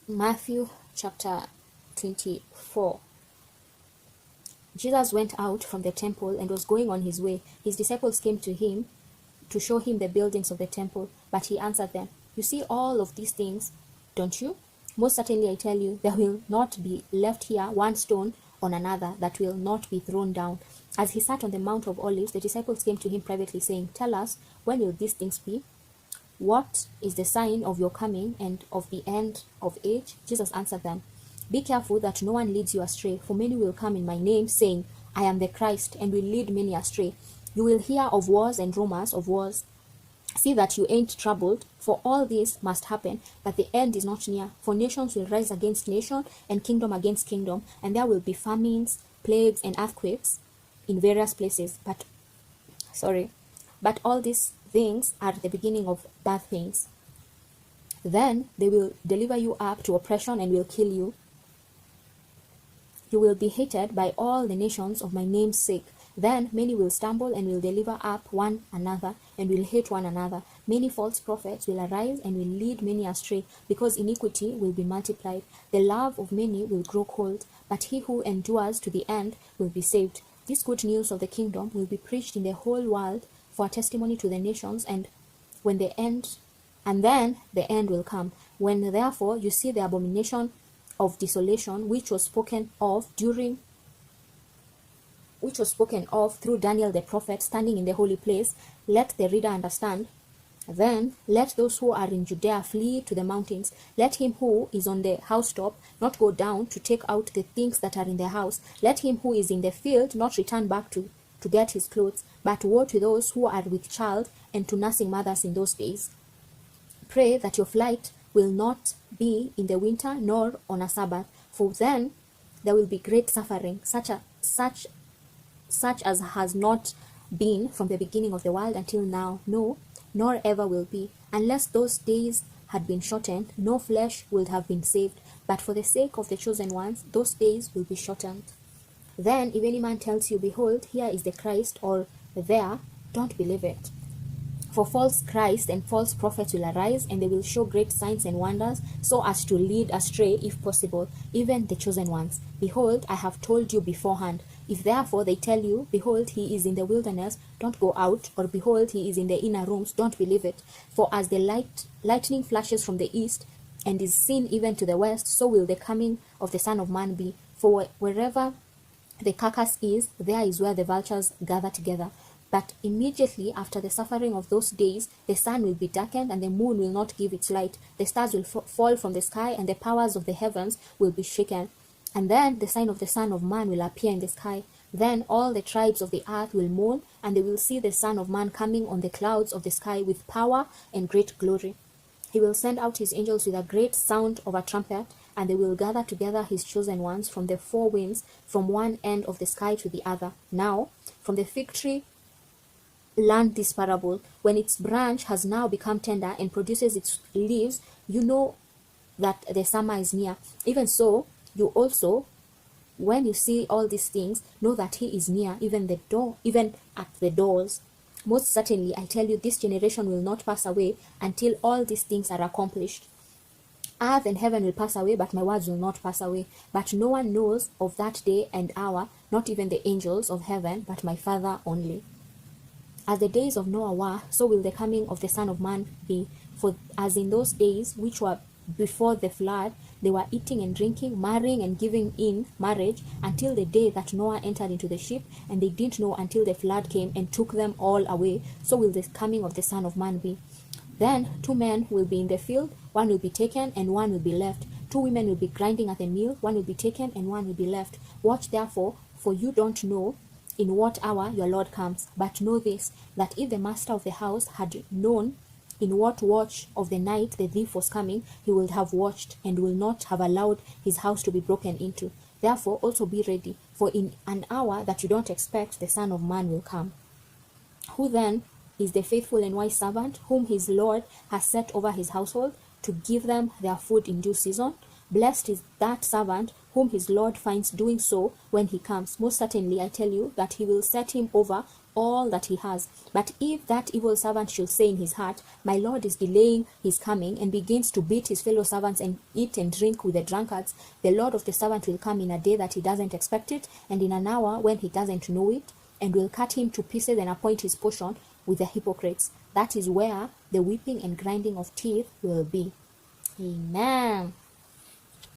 Matthew chapter 24. Jesus went out from the temple and was going on his way. His disciples came to him to show him the buildings of the temple, but he answered them, "You see all of these things, don't you? Most certainly I tell you, there will not be left here one stone on another that will not be thrown down." As he sat on the Mount of Olives, the disciples came to him privately, saying, "Tell us, when will these things be? What is the sign of your coming and of the end of age?" Jesus answered them, "Be careful that no one leads you astray, for many will come in my name, saying, 'I am the Christ,' and will lead many astray. You will hear of wars and rumors of wars. See that you ain't troubled, for all this must happen, but the end is not near. For nations will rise against nation, and kingdom against kingdom, and there will be famines, plagues, and earthquakes in various places. But all these things are the beginning of bad things. Then they will deliver you up to oppression and will kill you. You will be hated by all the nations of my name's sake. Then many will stumble and will deliver up one another and will hate one another. Many false prophets will arise and will lead many astray, because iniquity will be multiplied. The love of many will grow cold, but he who endures to the end will be saved. This good news of the kingdom will be preached in the whole world for a testimony to the nations, and then the end will come. When therefore you see the abomination of desolation, which was spoken of through Daniel the prophet, standing in the holy place, let the reader understand. Then let those who are in Judea flee to the mountains. Let him who is on the housetop not go down to take out the things that are in the house. Let him who is in the field not return back to get his clothes. But woe to those who are with child and to nursing mothers in those days. Pray that your flight will not be in the winter nor on a Sabbath, for then there will be great suffering, such as has not been from the beginning of the world until now, no, nor ever will be. Unless those days had been shortened, no flesh would have been saved. But for the sake of the chosen ones, those days will be shortened. Then if any man tells you, 'Behold, here is the Christ,' or 'there,' don't believe it. For false Christ and false prophets will arise, and they will show great signs and wonders, so as to lead astray, if possible, even the chosen ones. Behold, I have told you beforehand. If therefore they tell you, 'Behold, he is in the wilderness,' don't go out, or 'Behold, he is in the inner rooms,' don't believe it. For as the lightning flashes from the east, and is seen even to the west, so will the coming of the Son of Man be. For wherever the carcass is, there is where the vultures gather together. But immediately after the suffering of those days, the sun will be darkened, and the moon will not give its light. The stars will fall from the sky, and the powers of the heavens will be shaken. And then the sign of the Son of Man will appear in the sky. Then all the tribes of the earth will mourn, and they will see the Son of Man coming on the clouds of the sky with power and great glory. He will send out his angels with a great sound of a trumpet, and they will gather together his chosen ones from the four winds, from one end of the sky to the other. Now, from the fig tree, learn this parable. When its branch has now become tender and produces its leaves, you know that the summer is near. Even so, you also, when you see all these things, know that he is near, even at the doors. Most certainly, I tell you, this generation will not pass away until all these things are accomplished. Earth and heaven will pass away, but my words will not pass away. But no one knows of that day and hour, not even the angels of heaven, but my Father only. As the days of Noah were, so will the coming of the Son of Man be. For as in those days which were before the flood, they were eating and drinking, marrying and giving in marriage, until the day that Noah entered into the ship, and they didn't know until the flood came and took them all away. So will the coming of the Son of Man be. Then 2 men will be in the field, one will be taken and one will be left. 2 women will be grinding at the mill, one will be taken and one will be left. Watch therefore, for you don't know in what hour your Lord comes. But know this, that if the master of the house had known in what watch of the night the thief was coming, he would have watched, and will not have allowed his house to be broken into. Therefore also be ready, for in an hour that you don't expect, the Son of Man will come. Who then is the faithful and wise servant, whom his Lord has set over his household, to give them their food in due season? Blessed is that servant whom his Lord finds doing so when he comes. Most certainly, I tell you that he will set him over all that he has. But if that evil servant should say in his heart, my Lord is delaying his coming, and begins to beat his fellow servants and eat and drink with the drunkards, the Lord of the servant will come in a day that he doesn't expect it, and in an hour when he doesn't know it, and will cut him to pieces and appoint his portion with the hypocrites. That is where the weeping and grinding of teeth will be. Amen.